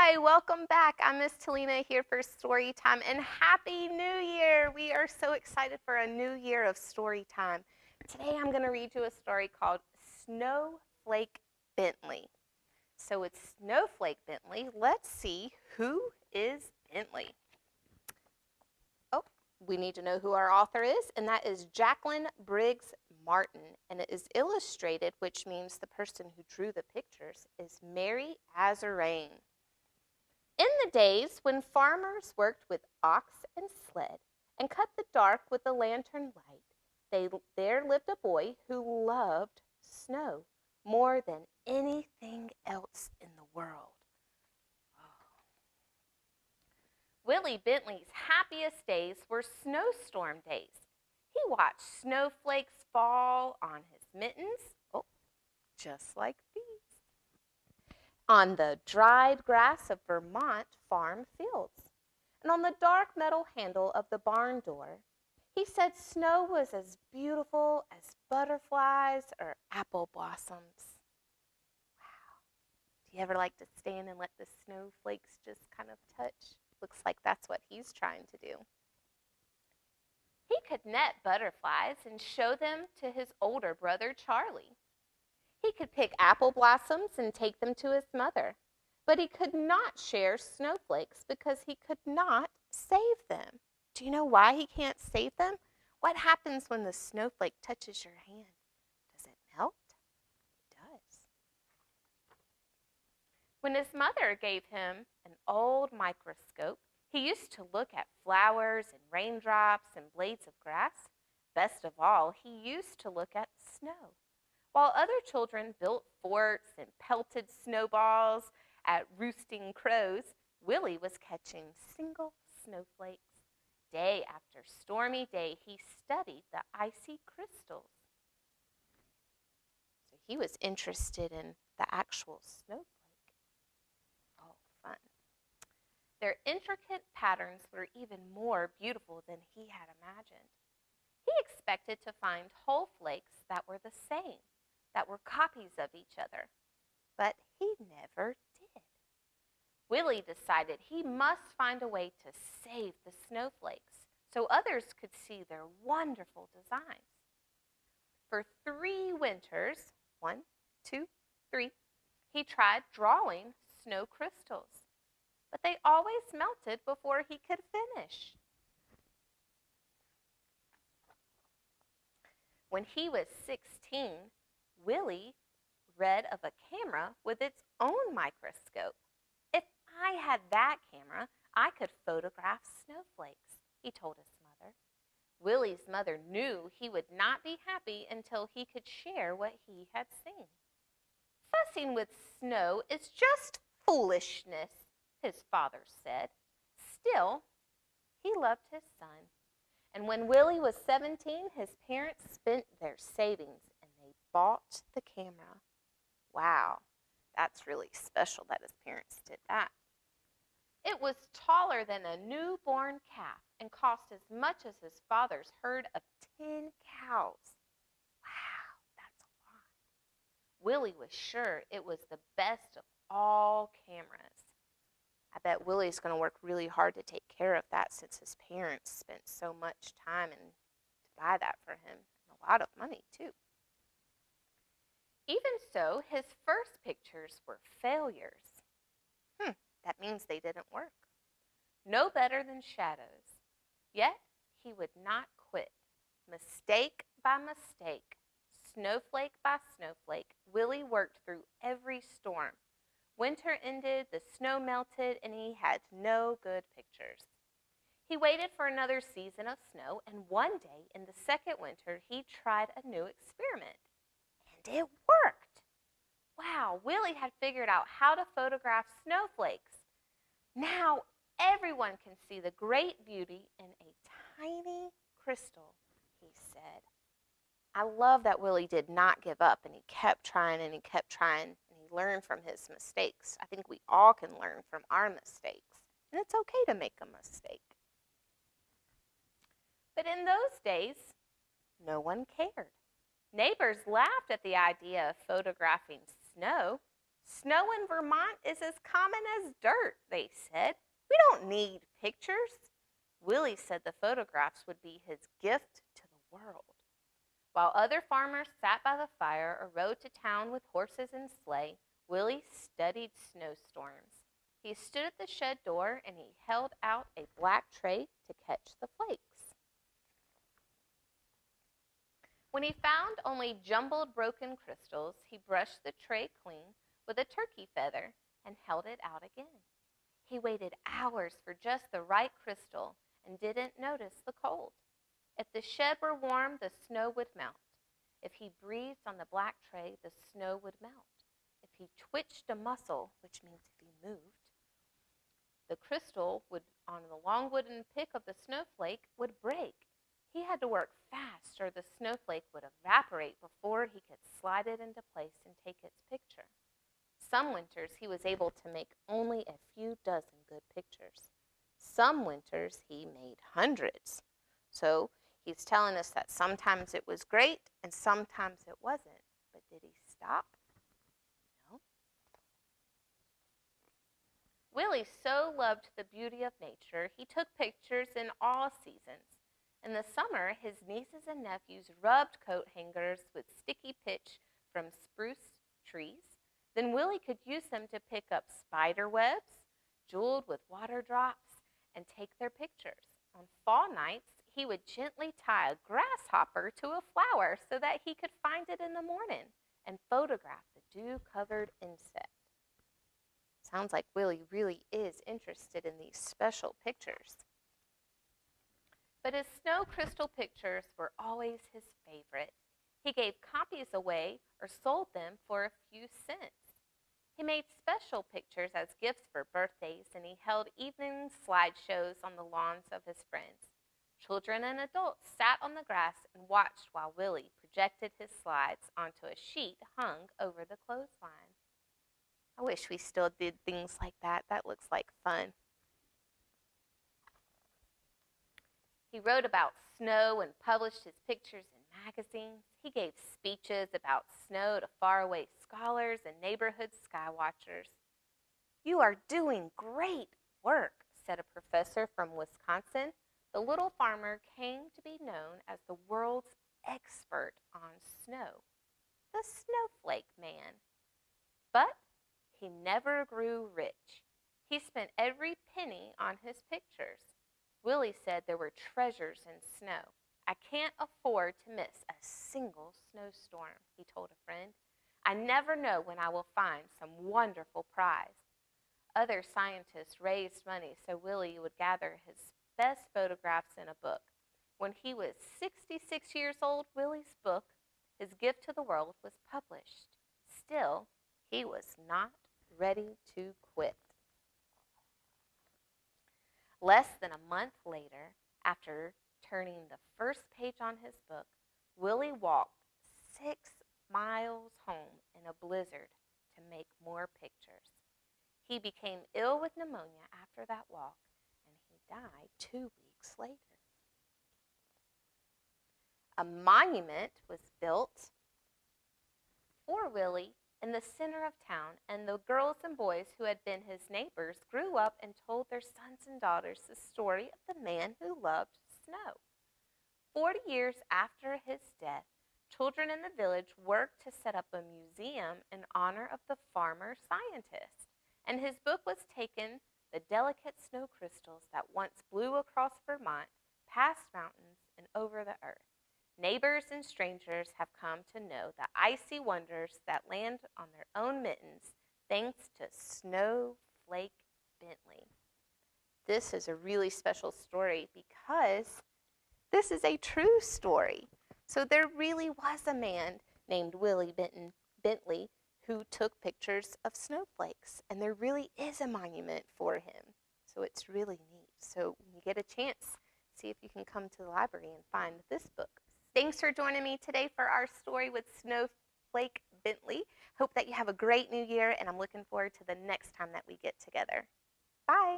Hi, welcome back. I'm Ms Talina here for Storytime, and Happy New Year! We are so excited for a new year of Storytime. Today I'm going to read you a story called Snowflake Bentley. So it's Snowflake Bentley. Let's see, who is Bentley? Oh, we need to know who our author is, and that is Jacqueline Briggs Martin, and it is illustrated, which means the person who drew the pictures is Mary Azarain. In the days when farmers worked with ox and sled and cut the dark with the lantern light, there lived a boy who loved snow more than anything else in the world. Oh. Willie Bentley's happiest days were snowstorm days. He watched snowflakes fall on his mittens, just like these, on the dried grass of Vermont farm fields, and on the dark metal handle of the barn door. He said snow was as beautiful as butterflies or apple blossoms. Wow. Do you ever like to stand and let the snowflakes just kind of touch? Looks like that's what he's trying to do. He could net butterflies and show them to his older brother, Charlie. He could pick apple blossoms and take them to his mother, but he could not share snowflakes because he could not save them. Do you know why he can't save them? What happens when the snowflake touches your hand? Does it melt? It does. When his mother gave him an old microscope, he used to look at flowers and raindrops and blades of grass. Best of all, he used to look at snow. While other children built forts and pelted snowballs at roosting crows, Willie was catching single snowflakes. Day after stormy day, he studied the icy crystals. So he was interested in the actual snowflake. Oh, fun. Their intricate patterns were even more beautiful than he had imagined. He expected to find whole flakes that were the same, that were copies of each other, but he never did. Willie decided he must find a way to save the snowflakes so others could see their wonderful designs. For 3 winters, 1, 2, 3, he tried drawing snow crystals, but they always melted before he could finish. When he was 16, Willie read of a camera with its own microscope. If I had that camera, I could photograph snowflakes, he told his mother. Willie's mother knew he would not be happy until he could share what he had seen. Fussing with snow is just foolishness, his father said. Still, he loved his son. And when Willie was 17, his parents spent their savings and they bought the camera. Wow, that's really special that his parents did that. It was taller than a newborn calf and cost as much as his father's herd of 10 cows. Wow, that's a lot. Willie was sure it was the best of all cameras. I bet Willie's going to work really hard to take care of that since his parents spent so much time to buy that for him, and a lot of money too. Even so, his first pictures were failures. That means they didn't work. No better than shadows. Yet, he would not quit. Mistake by mistake, snowflake by snowflake, Willie worked through every storm. Winter ended, the snow melted, and he had no good pictures. He waited for another season of snow, and one day in the second winter, he tried a new experiment. And it worked. Wow, Willie had figured out how to photograph snowflakes. Now everyone can see the great beauty in a tiny crystal, he said. I love that Willie did not give up, and he kept trying and he kept trying, and he learned from his mistakes. I think we all can learn from our mistakes, and it's okay to make a mistake. But in those days, no one cared. Neighbors laughed at the idea of photographing snow. Snow in Vermont is as common as dirt, they said. We don't need pictures. Willie said the photographs would be his gift to the world. While other farmers sat by the fire or rode to town with horses and sleigh, Willie studied snowstorms. He stood at the shed door and he held out a black tray to catch the flakes. When he found only jumbled broken crystals, he brushed the tray clean with a turkey feather and held it out again. He waited hours for just the right crystal and didn't notice the cold. If the shed were warm, the snow would melt. If he breathed on the black tray, the snow would melt. If he twitched a muscle, which means if he moved, the crystal on the long wooden pick of the snowflake would break. He had to work fast or the snowflake would evaporate before he could slide it into place and take its picture. Some winters he was able to make only a few dozen good pictures. Some winters he made hundreds. So he's telling us that sometimes it was great and sometimes it wasn't. But did he stop? No. Willie so loved the beauty of nature, he took pictures in all seasons. In the summer, his nieces and nephews rubbed coat hangers with sticky pitch from spruce trees. Then Willie could use them to pick up spider webs, jeweled with water drops, and take their pictures. On fall nights, he would gently tie a grasshopper to a flower so that he could find it in the morning and photograph the dew-covered insect. Sounds like Willie really is interested in these special pictures. But his snow crystal pictures were always his favorite. He gave copies away or sold them for a few cents. He made special pictures as gifts for birthdays, and he held evening slideshows on the lawns of his friends. Children and adults sat on the grass and watched while Willie projected his slides onto a sheet hung over the clothesline. I wish we still did things like that. That looks like fun. He wrote about snow and published his pictures in magazines. He gave speeches about snow to faraway scholars and neighborhood sky watchers. "You are doing great work," said a professor from Wisconsin. The little farmer came to be known as the world's expert on snow, the Snowflake Man. But he never grew rich. He spent every penny on his pictures. Willie said there were treasures in snow. "I can't afford to miss a single snowstorm," he told a friend. "I never know when I will find some wonderful prize." Other scientists raised money so Willie would gather his best photographs in a book. When he was 66 years old, Willie's book, his gift to the world, was published. Still, he was not ready to quit. Less than a month later, after turning the first page on his book, Willie walked 6 miles home in a blizzard to make more pictures. He became ill with pneumonia after that walk, and he died 2 weeks later. A monument was built for Willie in the center of town, and the girls and boys who had been his neighbors grew up and told their sons and daughters the story of the man who loved snow. 40 years after his death, children in the village worked to set up a museum in honor of the farmer scientist, and his book was taken, The Delicate Snow Crystals That Once Blew Across Vermont, Past Mountains, and Over the Earth. Neighbors and strangers have come to know the icy wonders that land on their own mittens thanks to Snowflake Bentley. This is a really special story because this is a true story. So there really was a man named Willie Bentley who took pictures of snowflakes, and there really is a monument for him. So it's really neat. So when you get a chance, see if you can come to the library and find this book. Thanks for joining me today for our story with Snowflake Bentley. Hope that you have a great new year, and I'm looking forward to the next time that we get together. Bye.